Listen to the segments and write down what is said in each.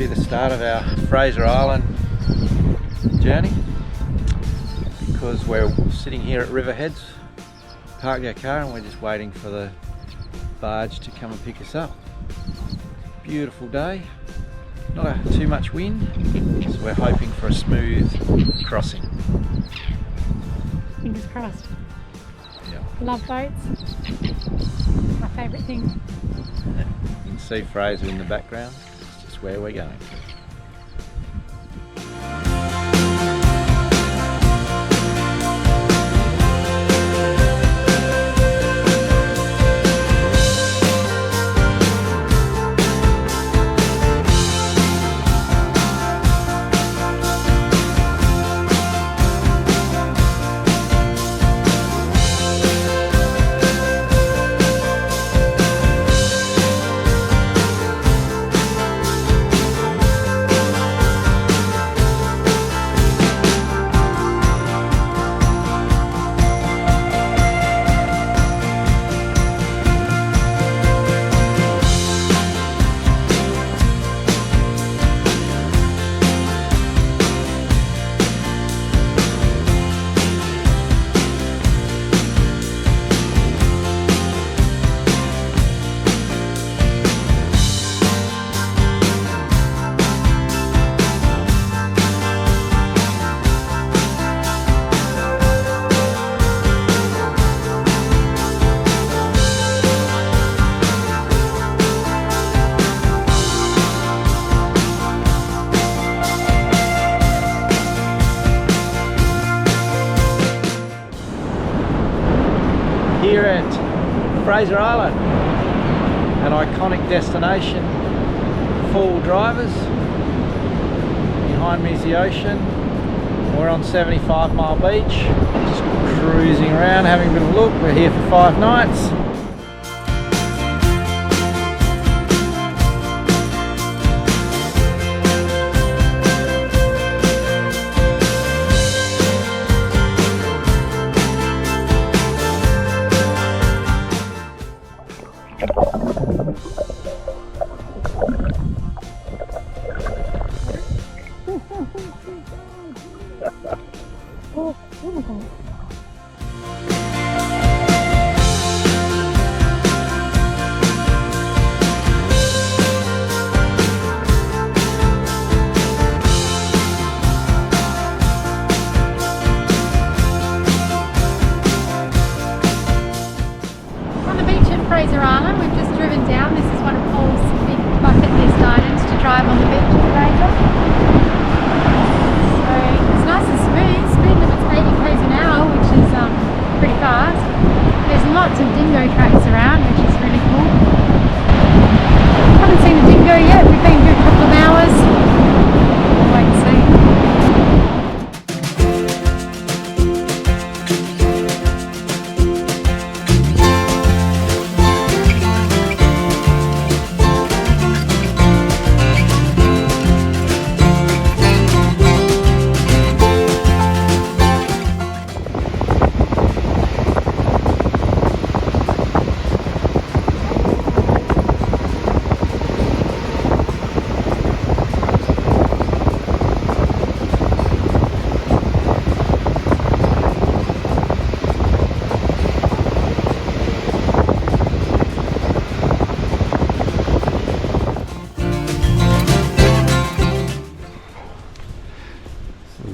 be the start of our Fraser Island journey, because we're sitting here at Riverheads, parked our car, and we're just waiting for the barge to come and pick us up. Beautiful day, not too much wind, so we're hoping for a smooth crossing. Fingers crossed. Yeah. Love boats. My favourite thing. You can see Fraser in the background. It's just where we're going. Here at Fraser Island, an iconic destination, full drivers. Behind me is the ocean. We're on 75 Mile Beach, just cruising around, having a bit of a look. We're here for 5 nights. Fraser Island, we've just driven down. This is one of Paul's big bucket list items, to drive on the beach of Fraser. So it's nice and smooth. Speed limit's 80 km an hour, which is pretty fast. There's lots of dingo tracks around, which is really cool. Haven't seen a dingo yet. We've been here a couple of hours. We'll wait and see.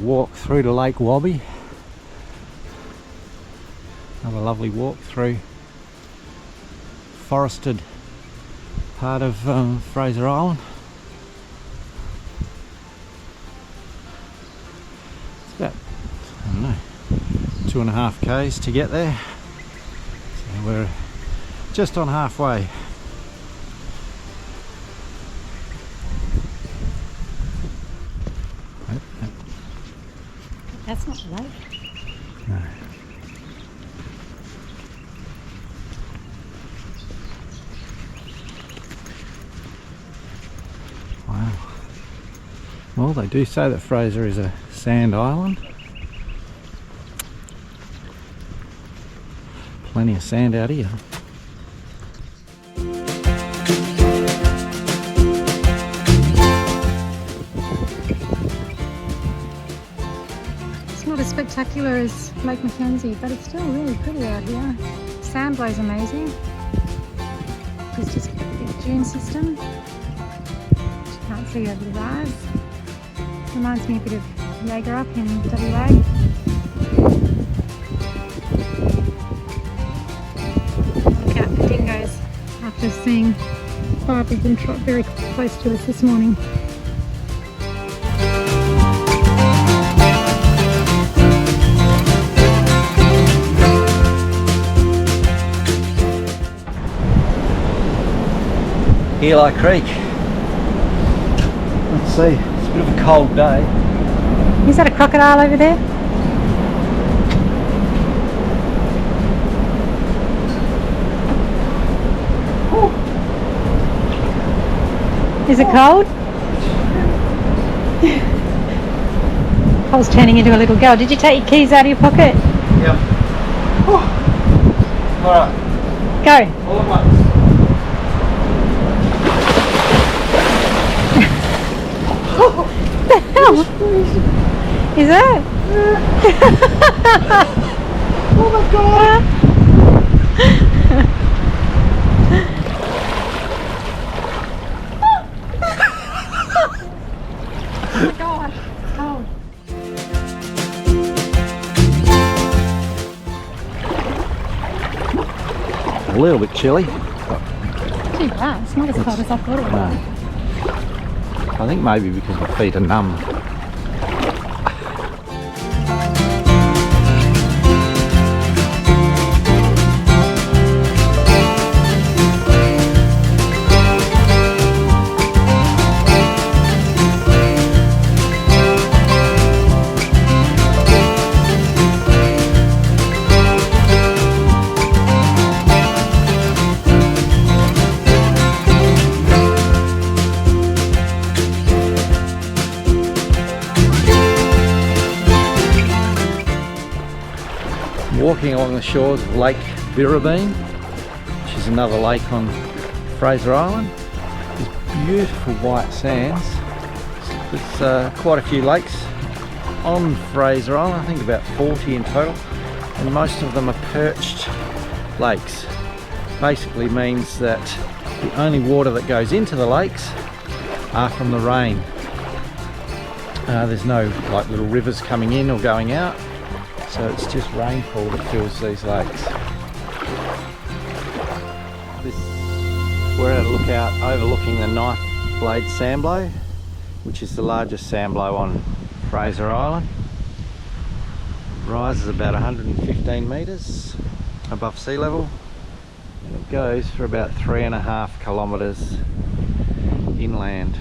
Walk through to Lake Wobby. Have a lovely walk through forested part of Fraser Island. It's about, I don't know, 2.5 k's to get there. So we're just on halfway. That's not the lake. No. Wow. Well, they do say that Fraser is a sand island. Plenty of sand out here. as spectacular as Lake Mackenzie, but it's still really pretty out here. Sandblow's amazing. It's just a big dune system, which you can't see over the bars. Reminds me a bit of Jaeger up in WA. Look out for dingoes after seeing 5 of them trot very close to us this morning. Eli Creek. Let's see, it's a bit of a cold day. Is that a crocodile over there? Is it cold? Cole's turning into a little girl. Did you take your keys out of your pocket? Yep. Alright. Go. All at once. What the hell? Is it? Oh my god! Oh my gosh, it's cold. A little bit chilly. Too bad, it's not as cold as I thought it would be. I think maybe because my feet are numb. Walking along the shores of Lake Birrabeen, which is another lake on Fraser Island. These beautiful white sands. There's quite a few lakes on Fraser Island, I think about 40 in total, and most of them are perched lakes. Basically means that the only water that goes into the lakes are from the rain. There's no like little rivers coming in or going out. So it's just rainfall that fills these lakes. We're at a lookout overlooking the Knife Blade Sandblow, which is the largest sandblow on Fraser Island. It rises about 115 metres above sea level, and it goes for about 3.5 kilometres inland.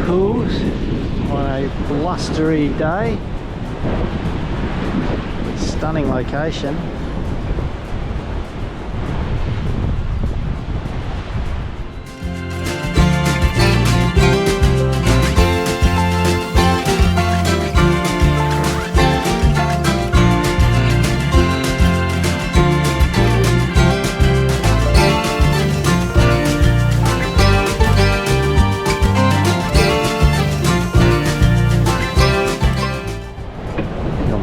Pools on a blustery day. Stunning location.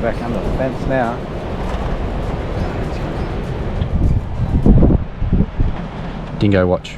Back under the fence now. Dingo watch.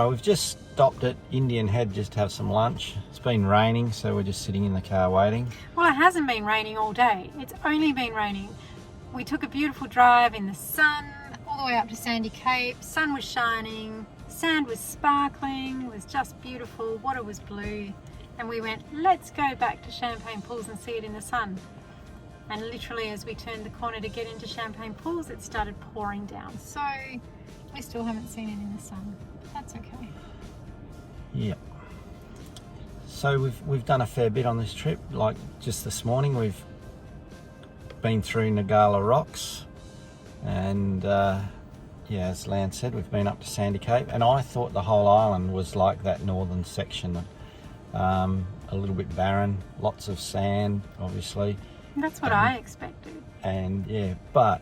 we've just stopped at Indian Head just to have some lunch. It's been raining, so we're just sitting in the car waiting. Well, it hasn't been raining all day. It's only been raining. We took a beautiful drive in the sun all the way up to Sandy Cape. Sun was shining, sand was sparkling, it was just beautiful, water was blue. And we went, let's go back to Champagne Pools and see it in the sun. And literally as we turned the corner to get into Champagne Pools, it started pouring down. So we still haven't seen it in the sun. That's okay. Yeah. So we've done a fair bit on this trip. Like just this morning, we've been through Nagala Rocks, and yeah, as Lan said, we've been up to Sandy Cape. And I thought the whole island was like that northern section, a little bit barren, lots of sand, obviously. That's what I expected. And yeah, but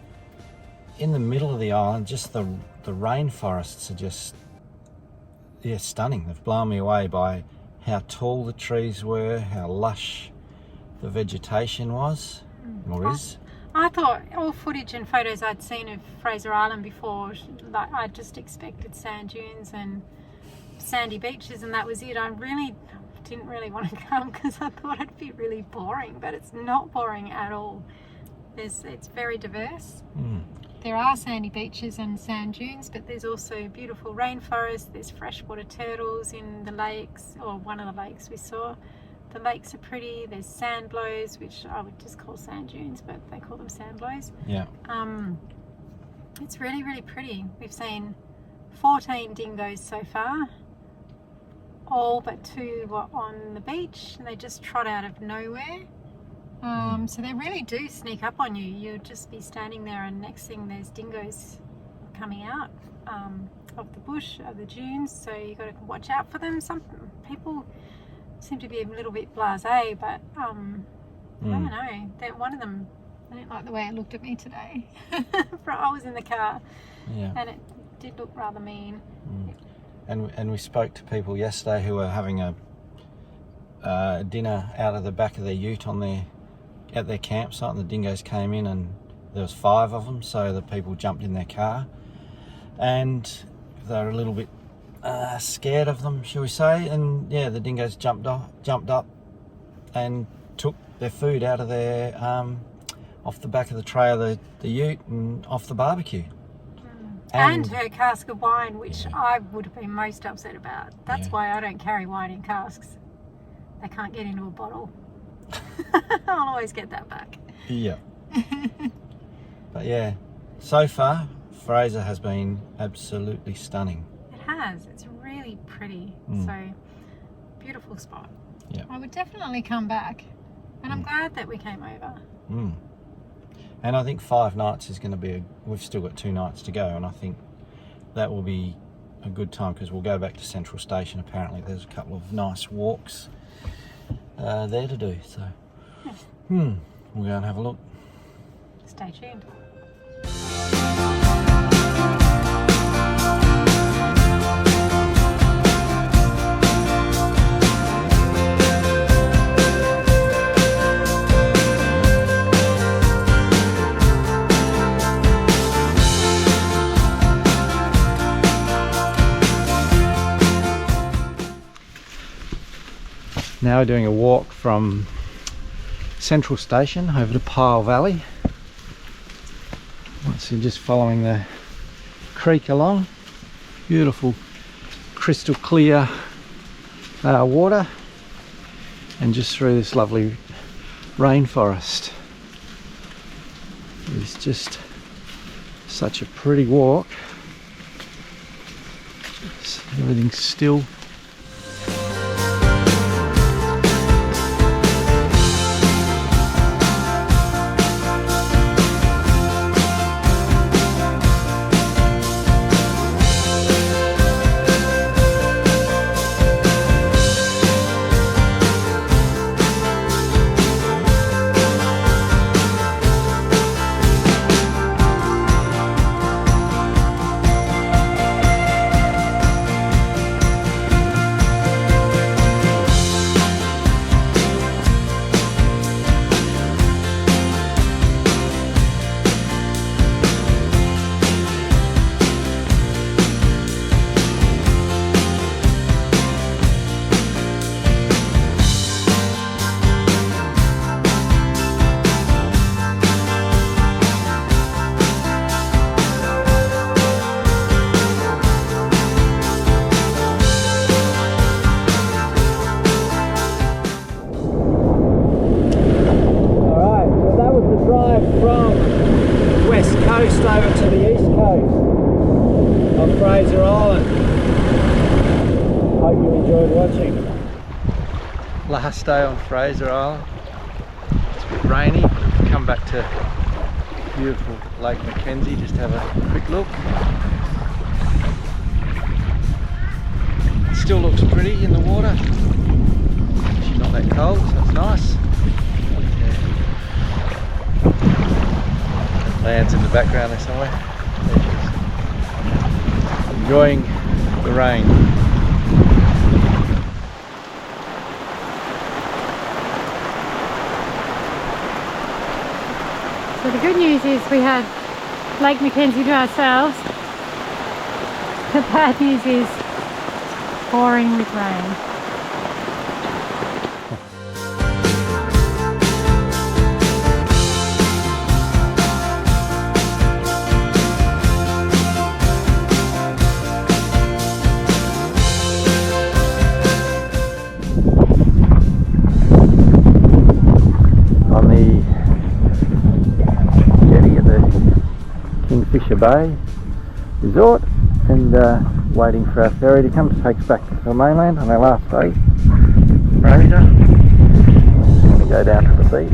in the middle of the island, just the rainforests are just, yeah, stunning. They've blown me away by how tall the trees were, how lush the vegetation was, or is. I thought all footage and photos I'd seen of Fraser Island before, like I just expected sand dunes and sandy beaches, and that was it. I really didn't really want to come because I thought it'd be really boring, but it's not boring at all. It's very diverse. There are sandy beaches and sand dunes, but there's also beautiful rainforest. There's freshwater turtles in the lakes, or one of the lakes we saw. The lakes are pretty. There's sand blows, which I would just call sand dunes, but they call them sand blows. Yeah. It's really, really pretty. We've seen 14 dingoes so far. All but 2 were on the beach, and they just trot out of nowhere. So they really do sneak up on you. You'll just be standing there, and next thing there's dingoes coming out of the bush, of the dunes. So you got to watch out for them. Some people seem to be a little bit blasé, but I don't know. One of them, I didn't like the way it looked at me today. I was in the car, and it did look rather mean. And we spoke to people yesterday who were having a dinner out of the back of their ute at their campsite, and the dingoes came in, and there was 5 of them, so the people jumped in their car, and they were a little bit scared of them, shall we say, and yeah, the dingoes jumped up and took their food out of their off the back of the tray of the ute and off the barbecue. And her cask of wine, which I would have been most upset about. That's why I don't carry wine in casks. They can't get into a bottle. I'll always get that back. Yeah. But yeah, so far Fraser has been absolutely stunning. It has. It's really pretty. So beautiful spot. Yeah. I would definitely come back, and I'm glad that we came over. And I think 5 nights is going to be we've still got 2 nights to go, and I think that will be a good time because we'll go back to Central Station. Apparently there's a couple of nice walks there to do, so we'll go and have a look. Stay tuned. Now we're doing a walk from Central Station over to Pile Valley. So just following the creek along. Beautiful crystal clear water, and just through this lovely rainforest. It's just such a pretty walk. Everything's still. Last day on Fraser Island. It's a bit rainy. Come back to beautiful Lake Mackenzie, just have a quick look. It still looks pretty in the water. Actually not that cold, so it's nice. Yeah. Land's in the background there somewhere. There she is. Enjoying the rain. So the good news is we had Lake Mackenzie to ourselves. The bad news is pouring with rain. On the jetty at the Kingfisher Bay Resort, and waiting for our ferry to come to take us back to the mainland on our last day. Fraser. Just going to go down to the beach.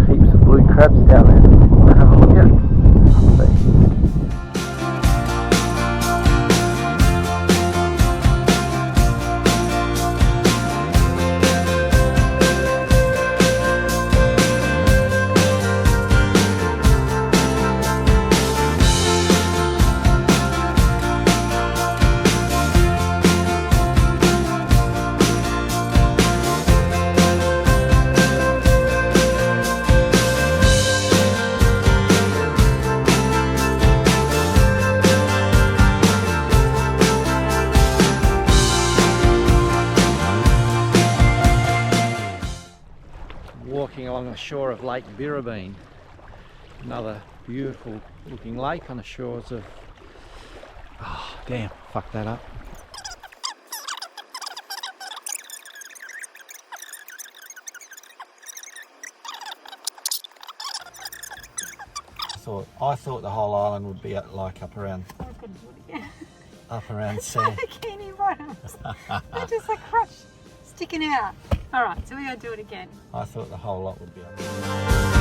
Heaps of blue crabs down there. Want to have a look at? Walking along the shore of Lake Birrabeen, another beautiful looking lake on the shores of, oh damn, fucked that up. I thought the whole island would be like up around sea. Bikini bottoms. They're just like crushed, sticking out. All right, so we gotta do it again. I thought the whole lot would be up.